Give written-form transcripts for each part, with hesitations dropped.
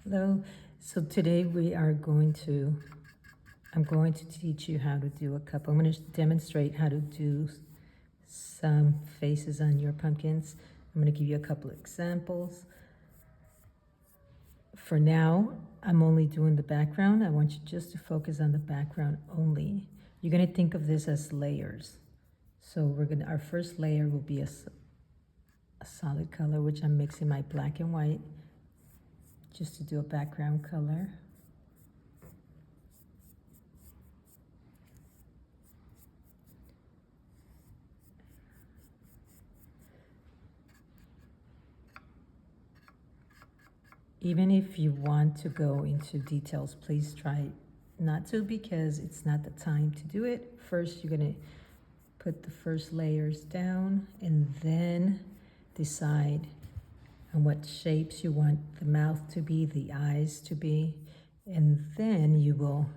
Hello. So today I'm going to teach you how to do a couple. I'm going to demonstrate how to do some faces on your pumpkins. I'm going to give you a couple examples. For now, I'm only doing the background. I want you just to focus on the background only. You're going to think of this as layers. So our first layer will be a solid color, which I'm mixing my black and white just to do a background color. Even if you want to go into details, please try not to, because it's not the time to do it. First, you're going to put the first layers down and then decide on what shapes you want the mouth to be, the eyes to be. And then you will,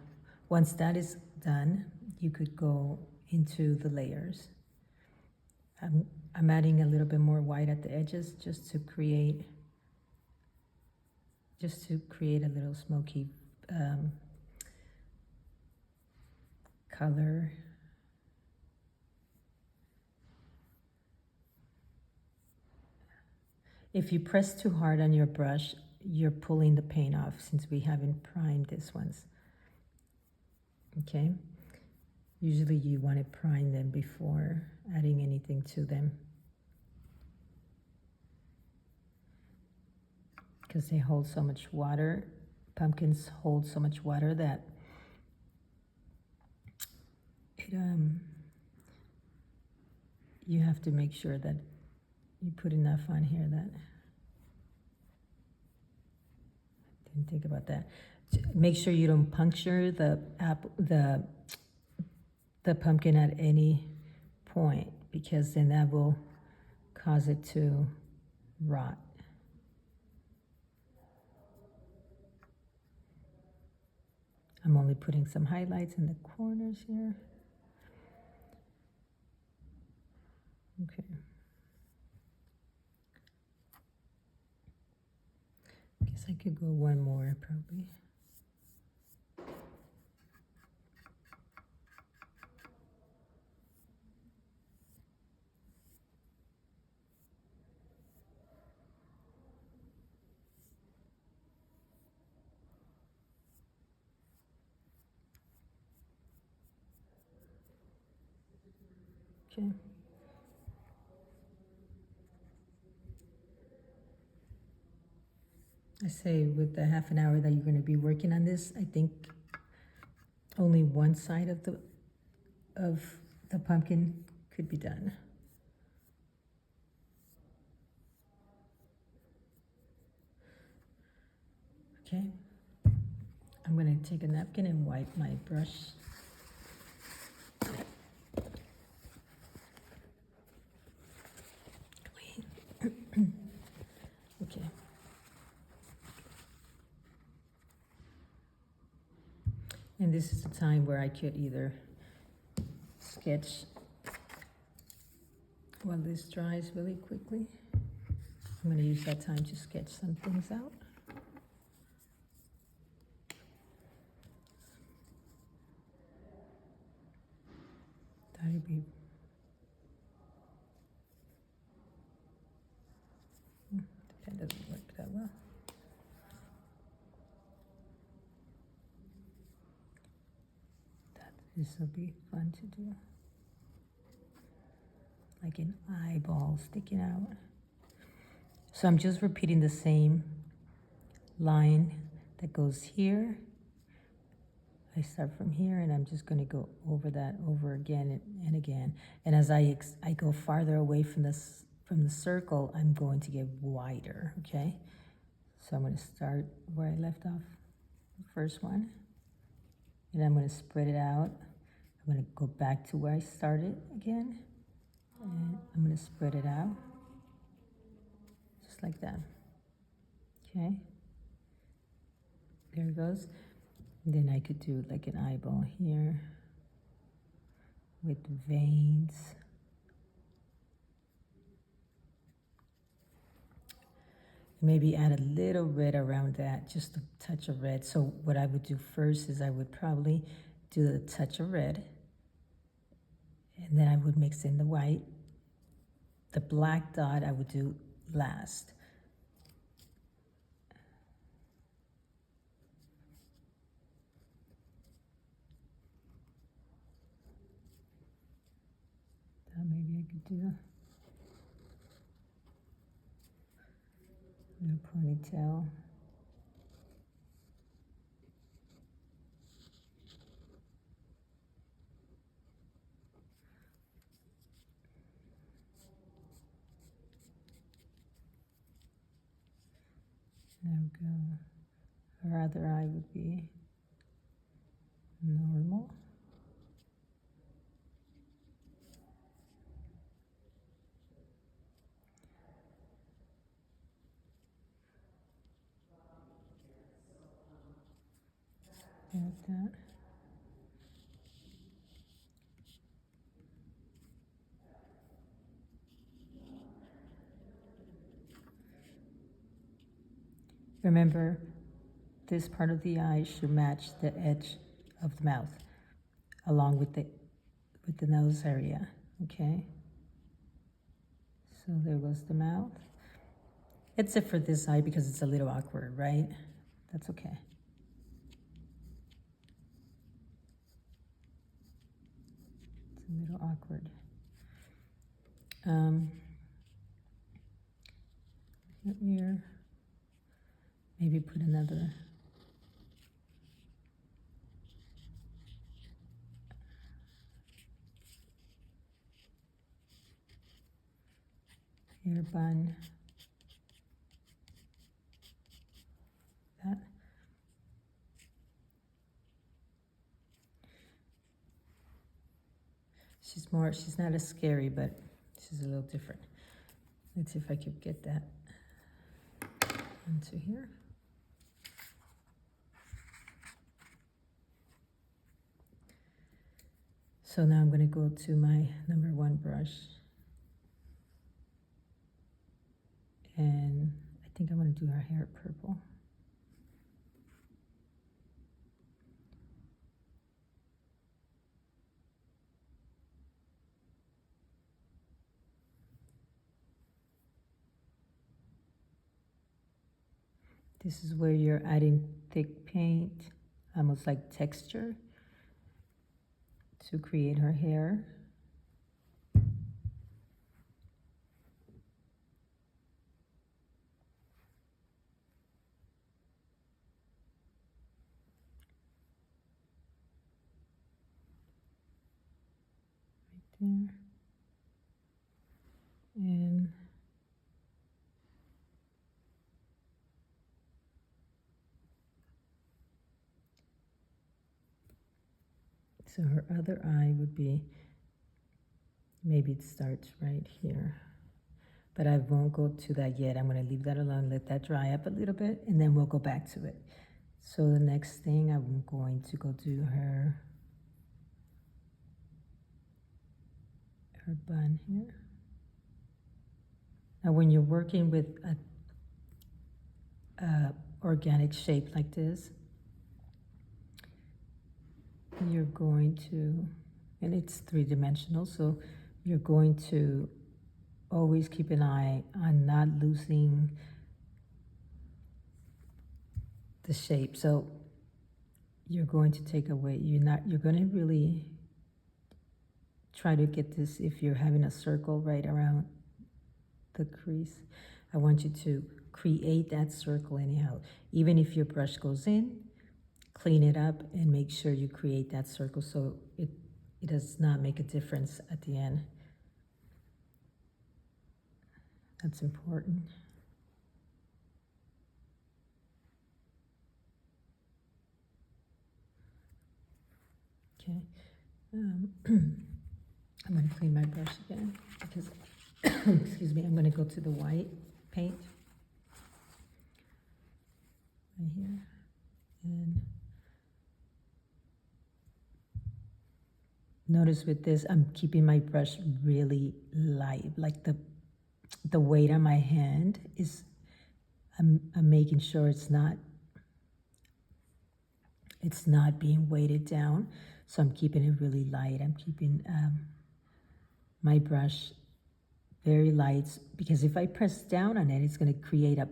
once that is done, you could go into the layers. I'm adding a little bit more white at the edges just to create a little smoky color. If you press too hard on your brush, you're pulling the paint off since we haven't primed this ones. Okay? Usually you want to prime them before adding anything to them, because they hold so much water. Pumpkins hold so much water that you have to make sure that you put enough on here. That didn't think about that. Make sure you don't puncture the pumpkin at any point, because then that will cause it to rot. I'm only putting some highlights in the corners here. Okay. Guess I could go one more probably. Okay. I say with the half an hour that you're going to be working on this, I think only one side of the pumpkin could be done. Okay. I'm going to take a napkin and wipe my brush. Clean. Okay. And this is the time where I could either sketch while this dries really quickly. I'm going to use that time to sketch some things out. That'd be that doesn't work that well. This will be fun to do. Like an eyeball sticking out. So I'm just repeating the same line that goes here. I start from here and I'm just going to go over that over again and again. And as I go farther away from the circle, I'm going to get wider, okay? So I'm going to start where I left off, the first one. And I'm going to spread it out. I'm going to go back to where I started again. And I'm going to spread it out. Just like that. Okay. There it goes. And then I could do like an eyeball here with veins. Maybe add a little red around that, just a touch of red. So what I would do first is I would probably do a touch of red, and then I would mix in the white. The black dot I would do last. Maybe I could do a little ponytail. There we go. Her other eye would be normal. Like that. Remember, this part of the eye should match the edge of the mouth, along with the nose area, okay? So there goes the mouth. Except for this eye because it's a little awkward, right? That's okay. It's a little awkward. Here, maybe put another. Hair bun. That. She's not as scary, but she's a little different. Let's see if I could get that into here. So now I'm going to go to my number 1 brush. And I think I'm going to do her hair purple. This is where you're adding thick paint, almost like texture, to create her hair. Right there. And so her other eye would be, maybe it starts right here. But I won't go to that yet. I'm going to leave that alone, let that dry up a little bit, and then we'll go back to it. So the next thing, I'm going to go do her bun here. Now when you're working with a organic shape like this, you're going to, and it's 3-dimensional, so you're going to always keep an eye on not losing the shape. So you're going to take away, you're going to really try to get this, if you're having a circle right around the crease, I want you to create that circle anyhow. Even if your brush goes in, clean it up and make sure you create that circle so it does not make a difference at the end. That's important. Okay. I'm going to clean my brush again because, excuse me, I'm going to go to the white paint right here. And notice with this, I'm keeping my brush really light, like the weight on my hand is, I'm making sure it's not being weighted down. So I'm keeping it really light. I'm keeping my brush very light, because if I press down on it, it's going to create a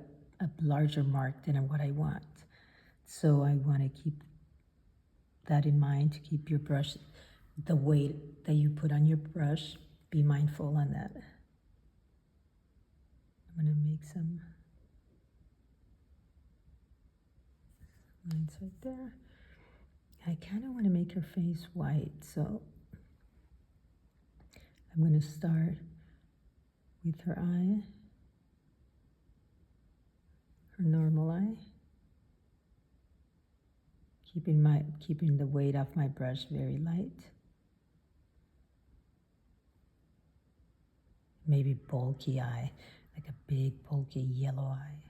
larger mark than what I want. So I want to keep that in mind, to keep your brush, the weight that you put on your brush, be mindful on that. I'm going to make some lines right there. I kind of want to make her face white, so I'm going to start with her eye, her normal eye, keeping the weight of my brush very light. Maybe bulky eye, like a big bulky yellow eye.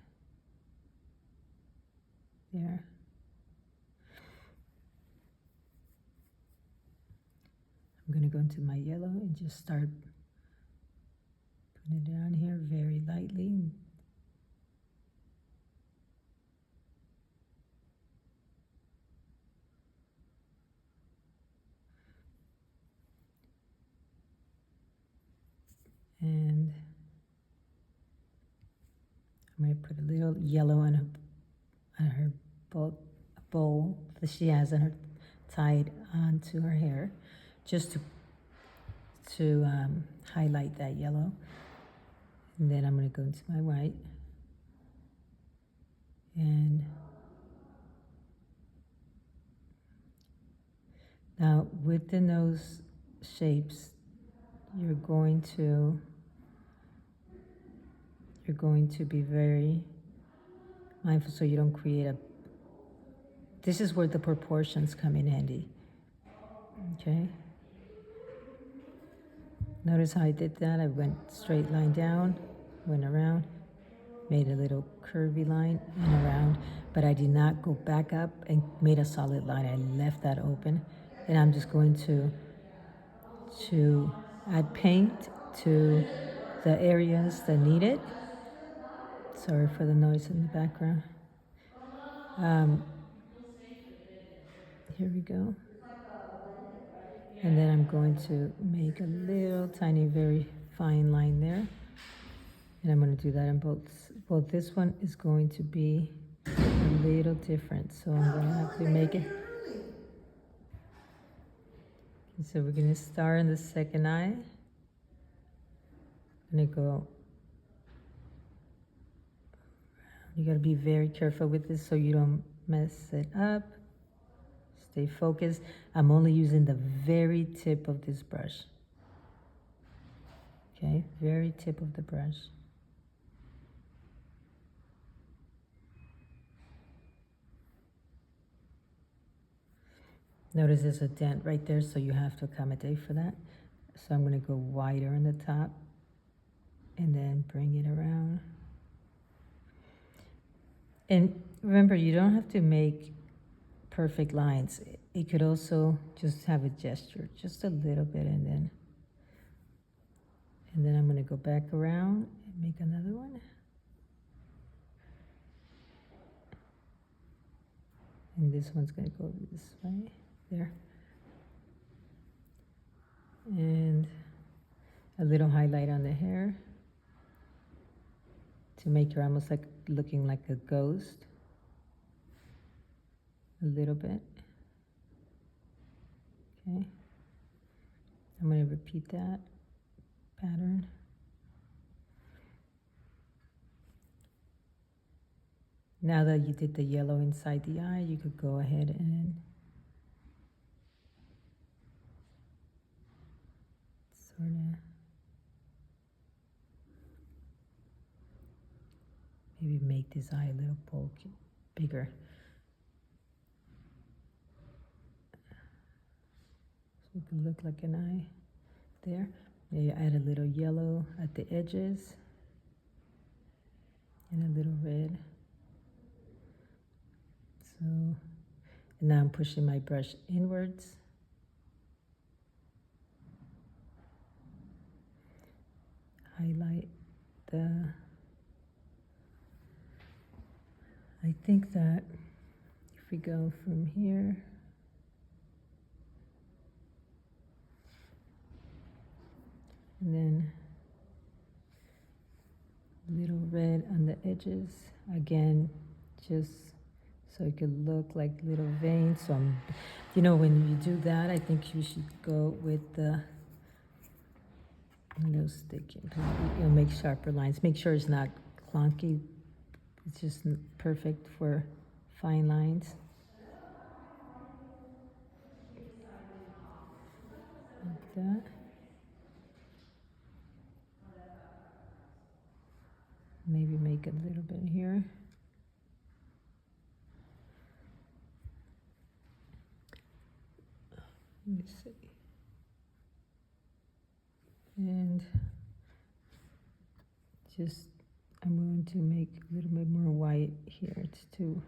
There. I'm going to go into my yellow and just start putting it on here very lightly. And I'm going to put a little yellow on her bowl that she has on her, tied onto her hair, just to highlight that yellow. And then I'm going to go into my white, and now with the nose shapes, you're going to be very mindful so you don't create this is where the proportions come in handy. Okay, notice how I did that. I went straight line down, went around, made a little curvy line and around, but I did not go back up and made a solid line. I left that open, and I'm just going to add paint to the areas that need it. Sorry for the noise in the background. Here we go. And then I'm going to make a little tiny, very fine line there. And I'm going to do that in both. Well, this one is going to be a little different, so I'm going to have to make it. So we're going to start in the second eye. I'm going to go. You got to be very careful with this so you don't mess it up. Stay focused. I'm only using the very tip of this brush. Okay, very tip of the brush. Notice there's a dent right there, so you have to accommodate for that. So I'm going to go wider on the top and then bring it around. And remember, you don't have to make perfect lines. It could also just have a gesture, just a little bit, and then I'm going to go back around and make another one. And this one's going to go this way, there. And a little highlight on the hair to make her almost like looking like a ghost. A little bit. Okay. I'm going to repeat that pattern. Now that you did the yellow inside the eye, you could go ahead and sort of maybe make this eye a little bulky, bigger. So it could look like an eye there. Maybe add a little yellow at the edges and a little red. So, and now I'm pushing my brush inwards. Highlight the I think that if we go from here, and then little red on the edges, again, just so it could look like little veins. So you know, when you do that, I think you should go with the no sticking, because you'll make sharper lines. Make sure it's not clunky. It's just perfect for fine lines. Like that. Maybe make a little bit here. Let me see. And just, I'm going to make a little bit more white here. It's too,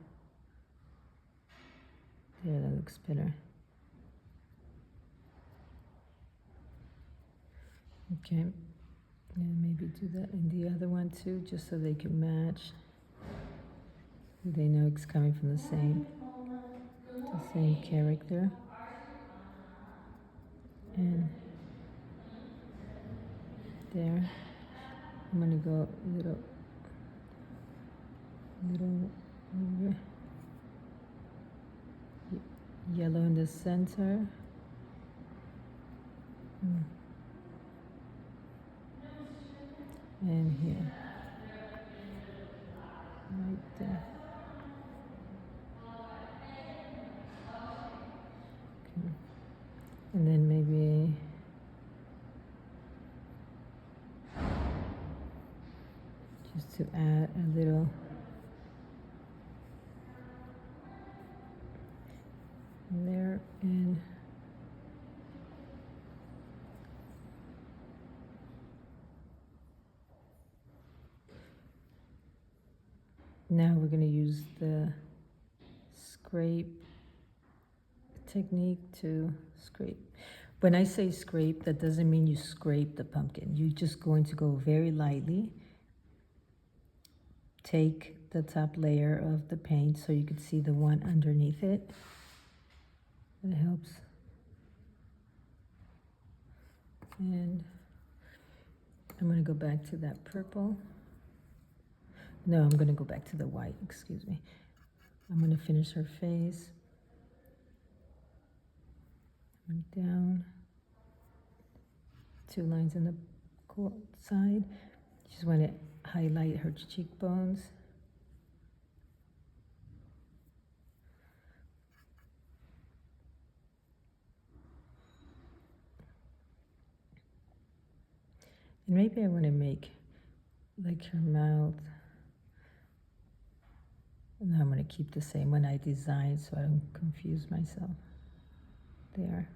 yeah, that looks better. Okay, and maybe do that in the other one too, just so they can match. They know it's coming from the same character. And there, I'm gonna go a little yellow in the center. And here, right there. Okay. And then maybe just to add a little there, and now we're going to use the scrape technique to scrape. When I say scrape, that doesn't mean you scrape the pumpkin. You're just going to go very lightly. Take the top layer of the paint so you can see the one underneath it. It helps. And I'm going to go back to that purple. No, I'm going to go back to the white, excuse me. I'm going to finish her face. Down. 2 lines on the side. Just want to highlight her cheekbones. And maybe I want to make like her mouth. And I'm going to keep the same one I designed so I don't confuse myself. There.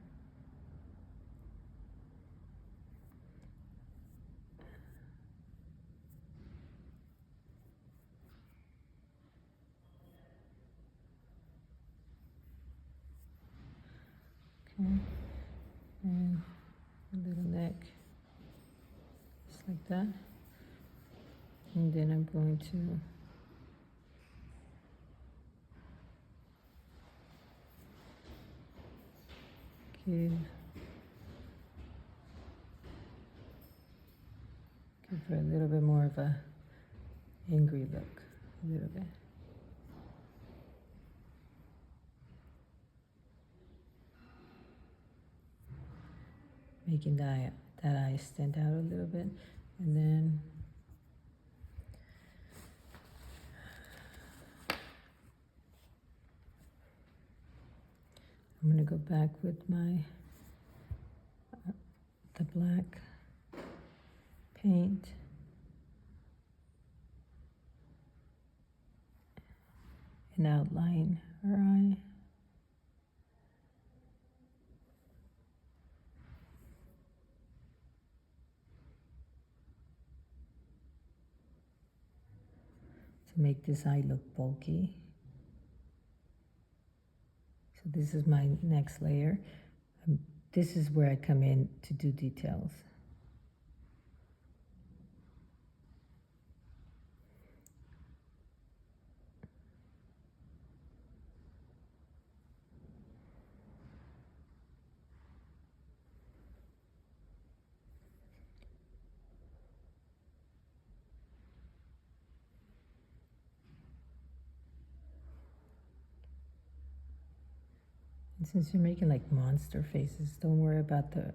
Okay. And a little neck. Just like that. And then I'm going to give her a little bit more of a angry look, a little bit. Making that eye stand out a little bit. And then I'm going to go back with my the black paint. And outline her eye. To make this eye look bulky. So this is my next layer. This is where I come in to do details. Since you're making like monster faces, don't worry about the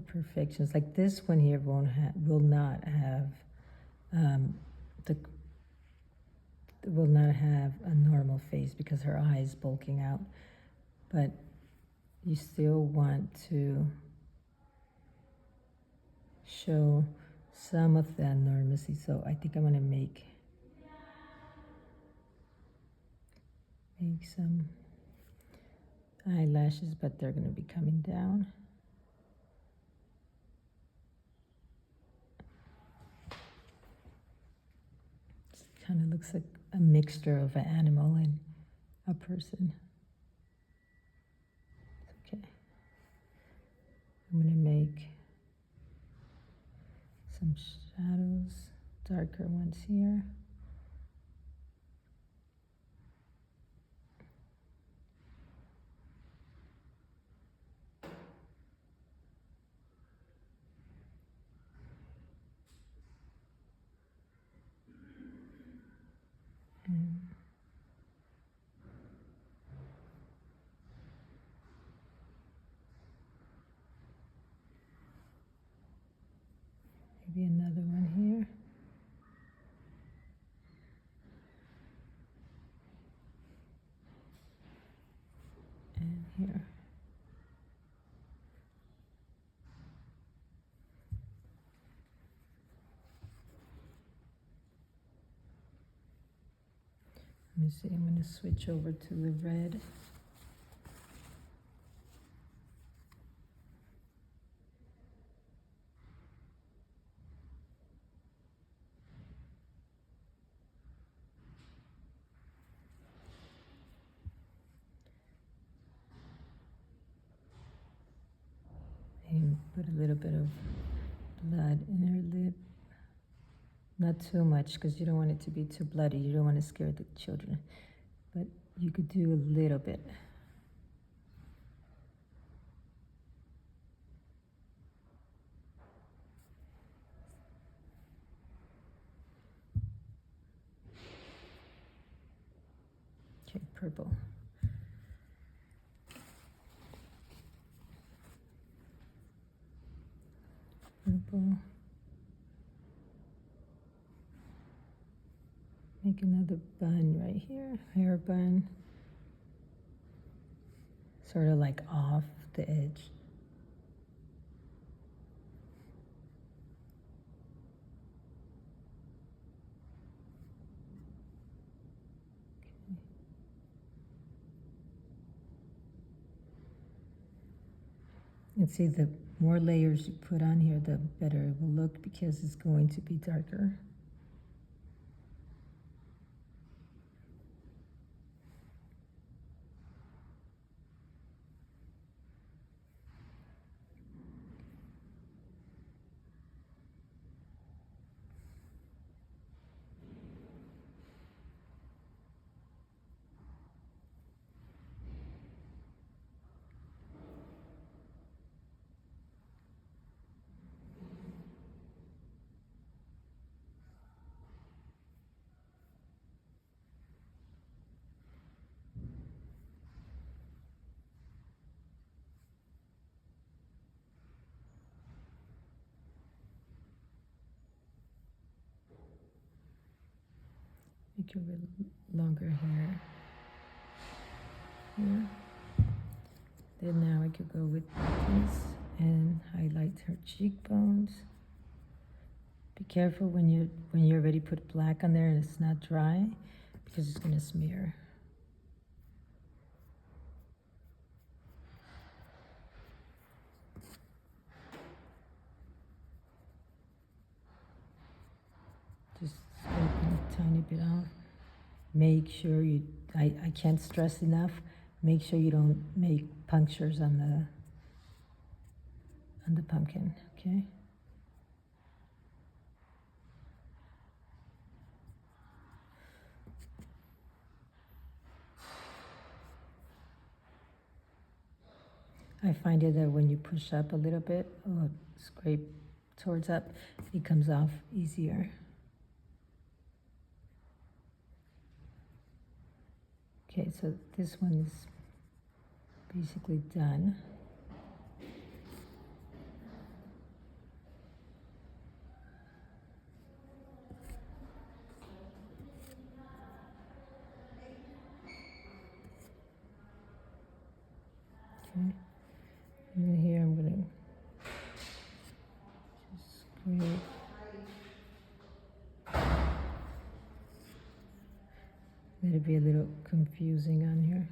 perfections. Like this one here will not have the will not have a normal face because her eye is bulking out. But you still want to show some of that normalcy. So I think I'm gonna make some eyelashes, but they're gonna be coming down. Kind of looks like a mixture of an animal and a person. Okay. I'm going to make some shadows, darker ones here. And maybe another one here. And here. Let me see, I'm going to switch over to the red. And put a little bit of blood in her lip. Not too much because you don't want it to be too bloody. You don't want to scare the children. But you could do a little bit. Okay, purple. Purple. Make another bun right here, hair bun. Sort of like off the edge. And see, the more layers you put on here, the better it will look because it's going to be darker. Make your longer hair here. Then now I could go with this and highlight her cheekbones. Be careful when you already put black on there and it's not dry because it's gonna smear. Just scraping a tiny bit off. Make sure I can't stress enough, make sure you don't make punctures on the pumpkin, okay? I find it that when you push up a little bit or scrape towards up, it comes off easier. Okay, so this one is basically done. Okay, and then here I'm gonna just scrape. It'll be a little confusing on here.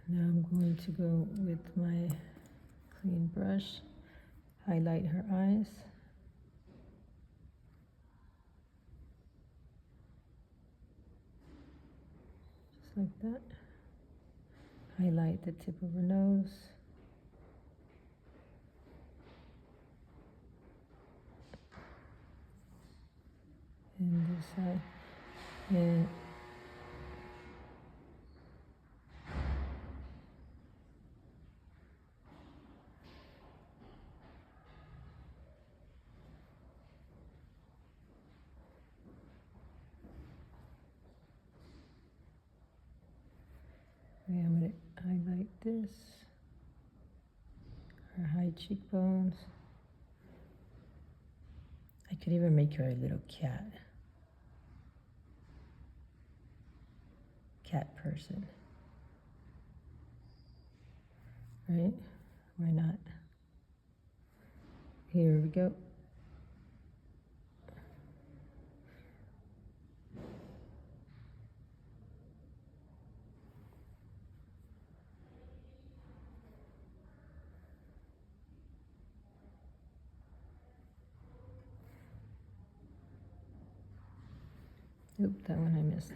Now I'm going to go with my clean brush, highlight her eyes. Just like that. Highlight the tip of her nose. And this side. And I'm going to highlight this, her high cheekbones. I could even make her a little cat person, right? Why not? Here we go. Oop, that one I missed.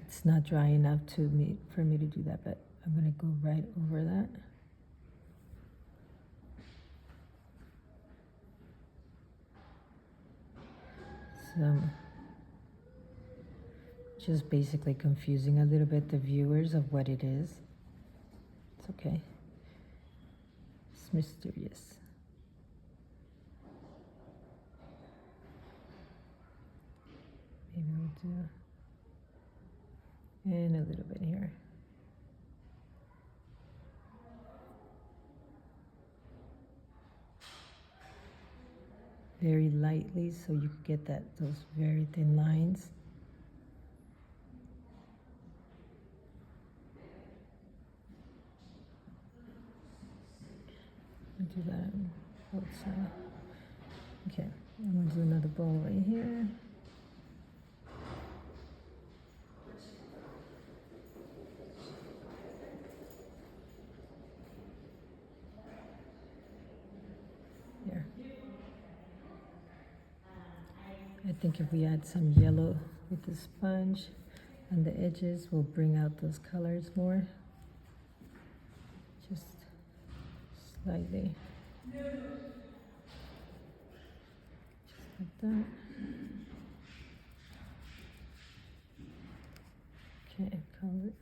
It's not dry enough for me to do that, but I'm gonna go right over that. So, just basically confusing a little bit the viewers of what it is. It's okay. It's mysterious. Maybe we'll do, and a little bit here. Very lightly, so you can get those very thin lines. I'll do that on both sides. Okay, I'm gonna do another bowl right here. There. I think if we add some yellow with the sponge on the edges, we'll bring out those colors more. Just slightly. Just like that. Okay, color it.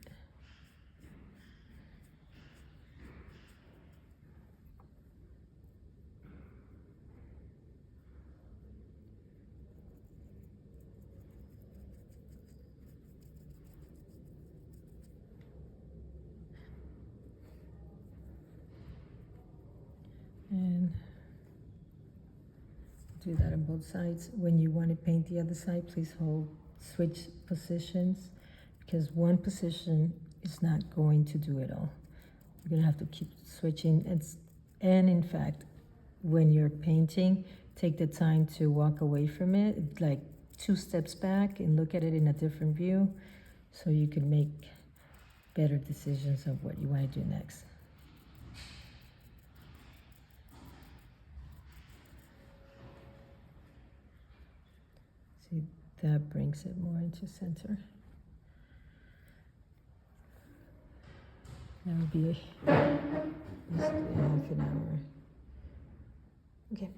And do that on both sides. When you want to paint the other side, please switch positions, because one position is not going to do it all. You're gonna have to keep switching. And in fact, when you're painting, take the time to walk away from it, like 2 steps back, and look at it in a different view, so you can make better decisions of what you want to do next. See, that brings it more into center. That would be basically half an hour. Okay.